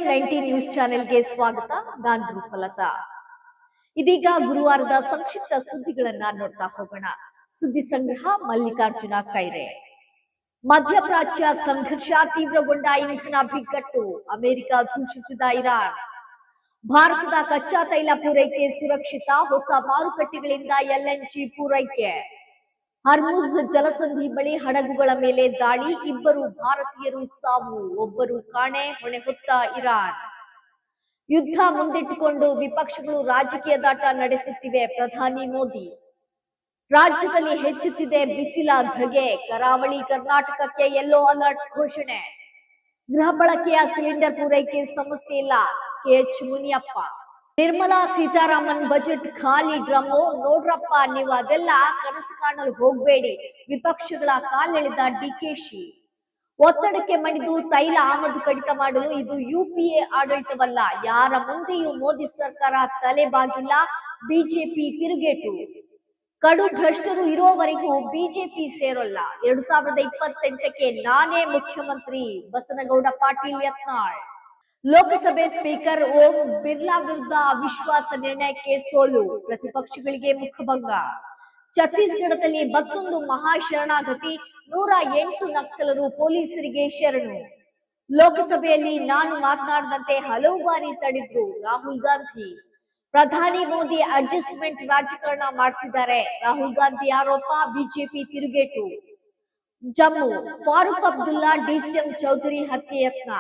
Freedom 19 news ಚಾನೆಲ್ಗೆ ಸ್ವಾಗತ. ನಾನು ರೂಪಲತಾ. ಇದೀಗ ಗುರುವಾರದ ಸಂಕ್ಷಿಪ್ತ ಸುದ್ದಿಗಳನ್ನ ನೋಡ್ತಾ ಹೋಗೋಣ. ಸುದ್ದಿ ಸಂಗ್ರಹ ಮಲ್ಲಿಕಾರ್ಜುನ ಕೈರೆ. ಮಧ್ಯಪ್ರಾಚ್ಯ ಸಂಘರ್ಷ ತೀವ್ರಗೊಂಡ ಇಂಧನ ಬಿಕ್ಕಟ್ಟು, ಅಮೆರಿಕ ದೂಷಿಸಿದ ಇರಾನ್. ಭಾರತದ ಕಚ್ಚಾ ತೈಲ ಪೂರೈಕೆ ಸುರಕ್ಷಿತ, ಹೊಸ ಮಾರುಕಟ್ಟೆಗಳಿಂದ ಎಲ್ಎನ್ಜಿ ಪೂರೈಕೆ. ಹರ್ಮುಜ್ ಜಲಸಂಧಿ ಬಳಿ ಹಡಗುಗಳ ಮೇಲೆ ದಾಳಿ, ಇಬ್ಬರು ಭಾರತೀಯರು ಸಾವು, ಒಬ್ಬರು ಕಾಣೆ, ಹೊಣೆ ಹೊತ್ತ ಇರಾನ್. ಯುದ್ಧ ಮುಂದಿಟ್ಟುಕೊಂಡು ವಿಪಕ್ಷಗಳು ರಾಜಕೀಯದಾಟ ನಡೆಸುತ್ತಿವೆ, ಪ್ರಧಾನಿ ಮೋದಿ. ರಾಜ್ಯದಲ್ಲಿ ಹೆಚ್ಚುತ್ತಿದೆ ಬಿಸಿಲ ಧಗೆ, ಕರಾವಳಿ ಕರ್ನಾಟಕಕ್ಕೆ ಯೆಲ್ಲೋ ಅಲರ್ಟ್ ಘೋಷಣೆ. ಗೃಹ ಬಳಕೆಯ ಸಿಲಿಂಡರ್ ಪೂರೈಕೆ ಸಮಸ್ಯೆ ಇಲ್ಲ, ಕೆಎಚ್ ಮುನಿಯಪ್ಪ. ನಿರ್ಮಲಾ ಸೀತಾರಾಮನ್ ಬಜೆಟ್ ಖಾಲಿ ಡ್ರಮ್ಮು, ನೋಡ್ರಪ್ಪ ನೀವು ಅದೆಲ್ಲ ಕನಸು ಕಾಣಲು ಹೋಗ್ಬೇಡಿ, ವಿಪಕ್ಷಗಳ ಕಾಲೆಳೆದ ಡಿಕೆಶಿ. ಒತ್ತಡಕ್ಕೆ ಮಣಿದು ತೈಲ ಆಮದು ಕಡಿತ ಮಾಡಲು ಇದು ಯುಪಿಎ ಆಡಳಿತವಲ್ಲ, ಯಾರ ಮುಂದೆಯೂ ಮೋದಿ ಸರ್ಕಾರ ತಲೆಬಾಗಿಲ್ಲ, ಬಿಜೆಪಿ ತಿರುಗೇಟು. ಕಡು ಭ್ರಷ್ಟರು ಇರೋವರೆಗೂ ಬಿಜೆಪಿ ಸೇರೋಲ್ಲ, 2028ಕ್ಕೆ ನಾನೇ ಮುಖ್ಯಮಂತ್ರಿ, ಬಸನಗೌಡ ಪಾಟೀಲ್ ಯತ್ನಾಳ್. ಲೋಕಸಭೆ ಸ್ಪೀಕರ್ ಓಂ ಬಿರ್ಲಾ ವಿರುದ್ಧ ಅವಿಶ್ವಾಸ ನಿರ್ಣಯಕ್ಕೆ ಸೋಲು, ಪ್ರತಿಪಕ್ಷಗಳಿಗೆ ಮುಖಭಂಗ. ಛತ್ತೀಸ್ಗಢದಲ್ಲಿ ಮತ್ತೊಂದು ಮಹಾಶರಣಾಗತಿ, 108 ನಕ್ಸಲರು ಪೊಲೀಸರಿಗೆ ಶರಣು. ಲೋಕಸಭೆಯಲ್ಲಿ ನಾನು ಮಾತನಾಡದಂತೆ ಹಲವು ಬಾರಿ ತಡೆದ್ರು ರಾಹುಲ್ ಗಾಂಧಿ. ಪ್ರಧಾನಿ ಮೋದಿ ಅಡ್ಜಸ್ಟ್ಮೆಂಟ್ ರಾಜಕಾರಣ ಮಾಡ್ತಿದ್ದಾರೆ, ರಾಹುಲ್ ಗಾಂಧಿ ಆರೋಪ, ಬಿಜೆಪಿ ತಿರುಗೇಟು. ಜಮ್ಮು, ಫಾರೂಕ್ ಅಬ್ದುಲ್ಲಾ ಡಿಸಿಎಂ ಚೌಧರಿ ಹತ್ಯೆ ಯತ್ನ.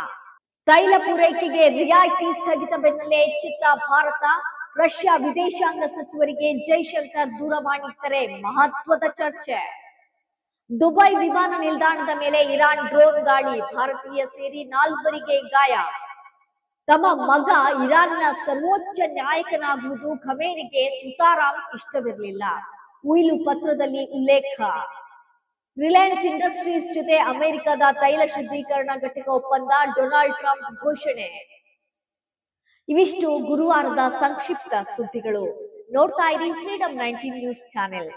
ತೈಲ ಪೂರೈಕೆಗೆ ರಿಯಾಯಿತಿ ಸ್ಥಗಿತ ಬೆನ್ನಲ್ಲೇ ಎಚ್ಚೆತ್ತ ಭಾರತ, ರಷ್ಯಾ ವಿದೇಶಾಂಗ ಸಚಿವರಿಗೆ ಜೈಶಂಕರ್ ದೂರವಾಣಿ ಕರೆ, ಮಹತ್ವದ ಚರ್ಚೆ. ದುಬೈ ವಿಮಾನ ನಿಲ್ದಾಣದ ಮೇಲೆ ಇರಾನ್ ಡ್ರೋನ್ ದಾಳಿ, ಭಾರತೀಯ ಸೇರಿ 4 ಗಾಯ. ತಮ್ಮ ಮಗ ಇರಾನ್ನ ಸರ್ವೋಚ್ಚ ನಾಯಕನಾಗುವುದು ಖಮೇನಿಗೆ ಸುತಾರಾಂ ಇಷ್ಟವಿರಲಿಲ್ಲ, ಉಯಿಲು ಪತ್ರದಲ್ಲಿ ಉಲ್ಲೇಖ. ರಿಲಯನ್ಸ್ ಇಂಡಸ್ಟ್ರೀಸ್ ಜೊತೆ ಅಮೆರಿಕದ ತೈಲ ಶುದ್ಧೀಕರಣ ಘಟಕ ಒಪ್ಪಂದ, ಡೊನಾಲ್ಡ್ ಟ್ರಂಪ್ ಘೋಷಣೆ. ಇವಿಷ್ಟು ಗುರುವಾರದ ಸಂಕ್ಷಿಪ್ತ ಸುದ್ದಿಗಳು. ನೋಡ್ತಾ ಇರಿ ಫ್ರೀಡಂ 19 ನ್ಯೂಸ್ ಚಾನೆಲ್.